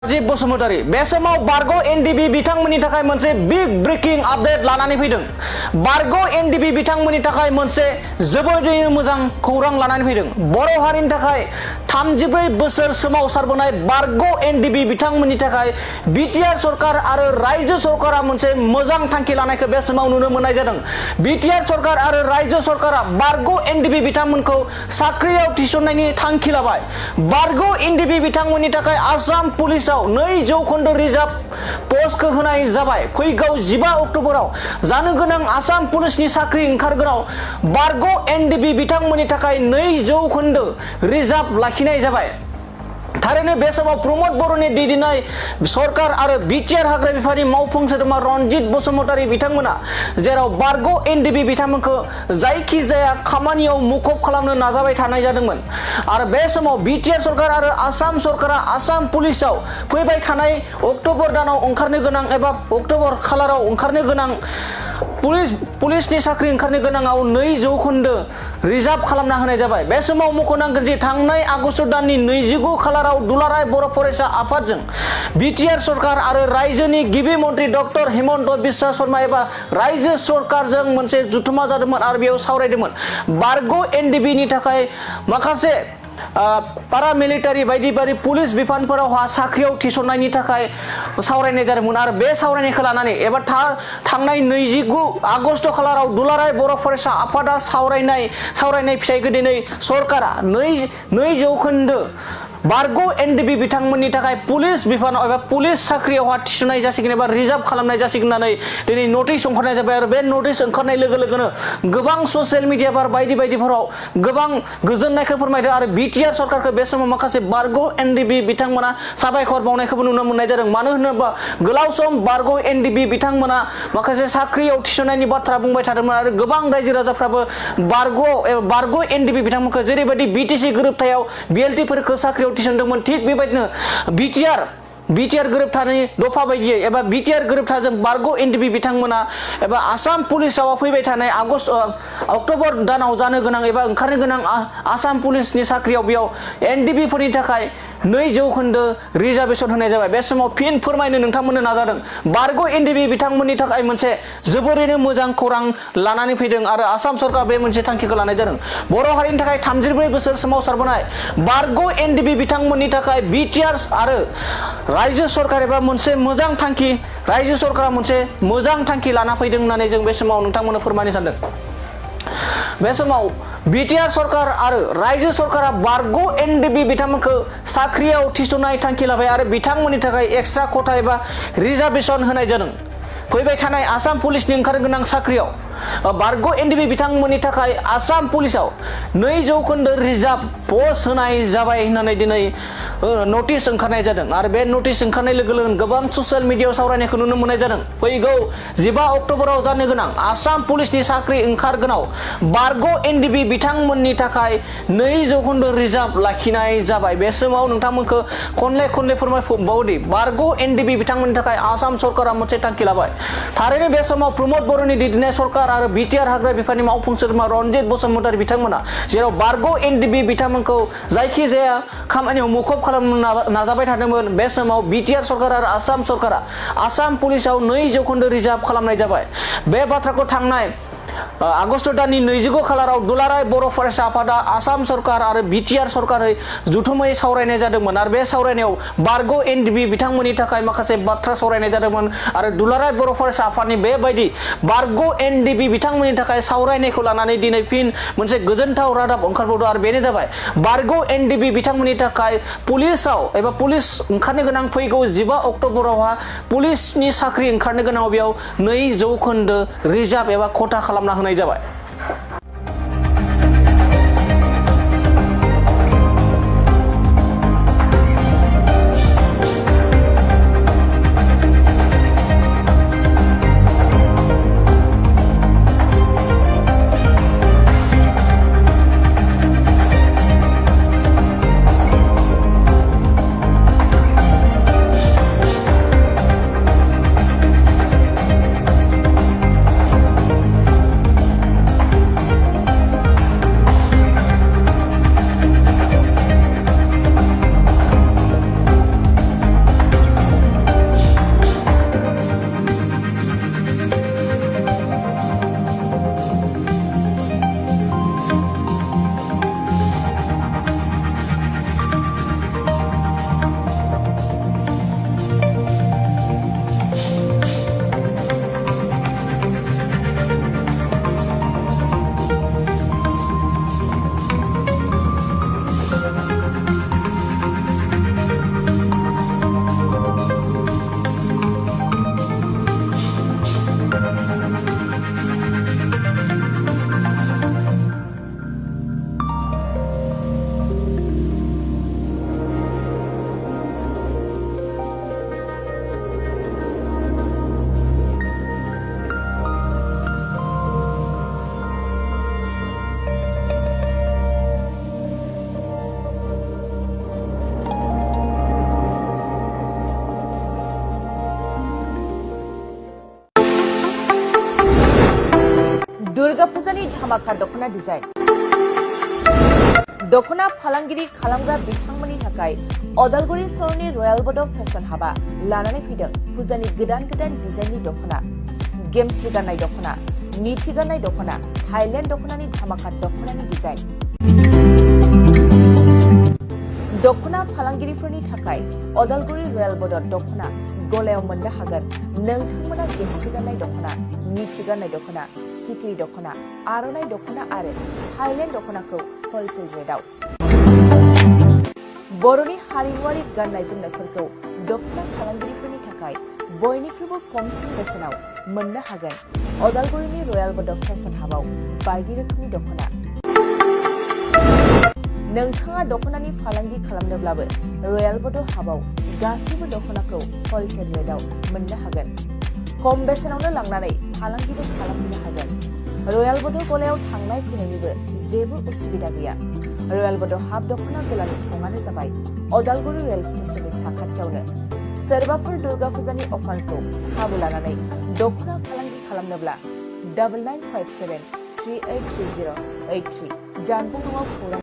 राजीव बसुमतारी बे समाव बारग' एनडिबि बिथांमोननि थाखाय मोनसे बिग ब्रेकिं आपडेट लानानै फैदों। बारग' एनडिबि बिथांमोननि थाखाय मोनसे जोबोरैनो मोजां खौरां लानानै फैदों। बर' हारिनि थाखाय 34 बोसोर सोमावसारबोनाय बारग' एनडिबि बिथांमोननि थाखाय बिटिआर सरकार आरो रायजो सरकारा मोनसे मोजां थांखि लानायखौ बे समाव नुनो मोननाय जादों। बिटिआर सरकार आरो रायजो सरकारा बारग' एनडिबि बिथांमोनखौ साख्रियाव थिसननायनि थांखि लाबाय। बारग' एनडिबि बिथांमोननि थाखाय आसाम पुलिस 2% रिजार्भ पस्टखौ होनाय जाबाय। फैगौ 15 अक्ट'बराव जानो गोनां आसाम पुलिसनि साख्रि ओंखारगोनाव बारग' एनडिबि बिथांमोननि थाखाय 2% रिजार्भ लाखिनाय जाबाय। थारैनो बे समाव प्रमद बर'नि दैदेननाय सरकार आरो बिटिआर हाग्रा बिफाननि मावफुं सोद्रोमा रनजित बसुमतारी बिथांमोना जेराव बारग' एनडिबि बिथांमोनखौ जायखिजाया खामानियाव मुखुब खालामनो नाजाबाय थानाय जादोंमोन आरो बे समाव बिटिआर सरकार आरो आसाम सरकारा आसाम पुलिसाव फैबाय थानाय अक्ट'बर दानाव ओंखारनो गोनां एबा अक्ट'बर खालाराव ओंखारनो गोनां पुलिसनि साख्रि ओंखारनो गोनाङाव 2% रिजार्भ खालामना होनाय जाबाय। बे समाव मख'नांगोन जे थांनाय आगस्ट दाननि 29 खालाराव दुलाराय बर' फरायसा आफादजों बिटिआर सरकार आरो रायजोनि गिबि मन्त्रि डक्टर हिमन्त बिश्व शर्मा एबा रायजो सरकारजों मोनसे जथुमा जादोंमोन आरो बेयाव सावरायदोंमोन। बारग' एनडिबिनि थाखाय माखासे पारामिलिटारि बायदि पुलिस बिफानफोरावहा साख्रियाव थिसननायनि थाखाय सावरायनाय जादोंमोन आरो बे सावरायनायखौ लानानै एबा थांनाय 29 आगस्ट खालाराव दुलाराय बर' फरायसा आफादा सावरायनाय फिथाइखौ दिनै सरकारा 2% बारग' एनडिबि बिथांमोननि थाखाय पुलिस बिफानाव एबा पुलिस साख्रियावहा थिसननाय जासिगोन एबा रिजार्भ खालामनाय जासिगोन होननानै दिनै नटिस ओंखारनाय जाबाय आरो बे नटिस ओंखारनाय लोगो लोगोनो गोबां ससियेल मिडिया बायदिफोराव गोबां गोजोननायखौ फोरमायदों आरो बिटिआर सरकारखौ बे समाव माखासे बारग' एनडिबि बिथांमोना साबायखर बावनायखौबो नुनो मोननाय जादों। मानो होनोबा गोलाव सम बारग' एनडिबि बिथांमोना माखासे साख्रियाव थिसननायनि बाथ्रा बुंबाय थादोंमोन आरो गोबां रायजो राजाफ्राबो बारग' एनडिबि बिथांमोनखौ जेरैबायदि बिटिसि गोरोबथायाव बिएलटिफोरखौ साख्रियाव थिसनदोंमोन थिग बेबायदिनो बिटिआर गोरोबथानि दफा बायदियै एबा बिटिआर गोरोबथाजों बारग' एनडिबि बिथांमोना एबा आसाम पुलिसाव फैबाय थानाय अक्ट'बर दानाव जानो गोनां एबा ओंखारनो गोनां आसाम पुलिसनि साख्रियाव बेयाव एनडिबिफोरनि थाखाय 2% रिजार्भेसन होनाय जाबाय। बे समाव फिन फोरमायनो नोंथांमोननो नाजादों। बारग' एनडिबि बिथांमोननि थाखाय मोनसे जोबोरैनो मोजां खौरां लानानै फैदों आरो आसाम सरकार बे मोनसे थांखिखौ लानाय जादों। बर' हारिनि थाखाय 34 बोसोर सोमावसारबोनाय बारग' एनडिबि बिथांमोननि थाखाय बिटिआर आरो रायजो सरकार एबा मोनसे मोजां थांखि रायजो सरकारा मोनसे मोजां थांखि लाना फैदों होननानै जों बे समाव नोंथांमोननो फोरमायनो सानदों। बे समाव बिटिआर सरकार आरो रायजो सरकारा बारग' एनडिबि बिथांमोनखौ साख्रियाव थिसननाय थांखि लाबाय आरो बिथांमोननि थाखाय एक्सट्रा खथा एबा रिजार्भेसन होनाय जादों। फैबाय थानाय आसाम पुलिसनि ओंखारनो गोनां साख्रियाव बारग' एनडिबि बिथांमोननि थाखाय आसाम पुलिसाव 2% रिजार्भ पस्ट होनाय जाबाय होननानै दिनै नटिस ओंखारनाय जादों आरो बे नटिस ओंखारनाय लोगो लोगोनो गोबां ससियेल मिडियायाव सावरायनायखौ नुनो मोननाय जादों। फैगौ 15 अक्ट'बराव जानो गोनां आसाम पुलिसनि साख्रि ओंखारगोनाव बारग' एनडिबि बिथांमोननि थाखाय 2% रिजार्भ लाखिनाय जाबाय। बे समाव नोंथांमोनखौ खनले फोरमायबावोदि बारग' एनडिबि बिथांमोननि थाखाय आसाम सरकारा मोनसे थांखि लाबाय। थारैनो बे समाव प्रमद बर'नि दैदेननाय सरकार आरो बिटिआर हाग्रा बिफाननि मावफुं सोद्रोमा रनजित बसुमतारी बिथांमोना जेराव बारग' एनडिबि बिथांमोनखौ जायखिजाया खामानियाव मुखुब खालामनो नाजाबाय थादोंमोन। बे समाव बिटिआर सरकार आरो आसाम सरकारा आसाम पुलिसाव 2% रिजार्भ खालामनाय जाबाय। बे बाथ्राखौ थांनाय आगस्ट दाननि 29 खालाराव दुलाराय बर' फरायसा आफादा आसाम सरकार आरो बिटिआर सरकारै जथुमै सावरायनाय जादोंमोन आरो बे सावरायनायाव बारग' एनडिबि बिथांमोननि थाखाय माखासे बाथ्रा सावरायनाय जादोंमोन आरो दुलाराय बर' फरायसा आफादनि बेबायदि बारग' एनडिबि बिथांमोननि थाखाय सावरायनायखौ लानानै दिनै फिन मोनसे गोजोनथाव रादाब ओंखारबावदों आरो बेनो जाबाय बारग' एनडिबि बिथांमोननि थाखाय पुलिसाव एबा पुलिस ओंखारनो गोनां फैगौ 15 अक्ट'बरावहा पुलिसनि साख्रि ओंखारनो गोनां बेयाव 2% रिजार्भ एबा खथा खालामना होनाय जाबाय। दुर्गा फुजानि धामाका दख'ना डिजाइन दख'ना फालांगिरि खालामग्रा बिथांमोननि थाखाय अदालगुरि सहरनि रयेल बड' फेशन हाबा लानानै फैदों फुजानि गोदान डिजाइननि दख'ना गेमस्रि गाननाय दख'ना मिथि गाननाय दख'ना थाइलेण्ड दख'नानि धामाका दख'नानि डिजाइन दख'ना फालांगिरिफोरनि थाखाय अदालगुरि रयेल बड' दख'ना गलायाव मोननो हागोन नोंथांमोना गेमस्रि गाननाय दख'ना मिथि गाननाय दख'ना सिखिरि दख'ना आर'नाइ दख'ना आरो थाइलेण्ड दख'नाखौ हलसेल रेटआव बर'नि हारिमुआरि गाननाय जोमनायफोरखौ दख'ना फालांगिरिफोरनि थाखाय बयनिख्रुइबो खमसिन बेसेनाव मोननो हागोन अदालगुरिनि रयेल बड' फेशन हाबाव बायदि रोखोमनि दख'ना नोंथाङा दख'नानि फालांगि खालामनोब्लाबो रयेल बड' हाबाव गासैबो दख'नाखौ हलसेल रेटआव मोननो हागोन खम बेसेनावनो लांनानै फालांगिबो खालामनो हागोन रयेल बड' गलायाव थांनाय फैनायनिबो जेबो उसुबिदा गैया रयेल बड' हाब दख'ना गलानि थंआनो जाबाय अदालगुरि रेल स्टेशननि साखाथियावनो सोरबाफोर दुर्गा फुजानि अफारखौ खाबु लानानै दख'ना फालांगि खालामनोब्ला 9957383083 जानबुं नङाव खौरां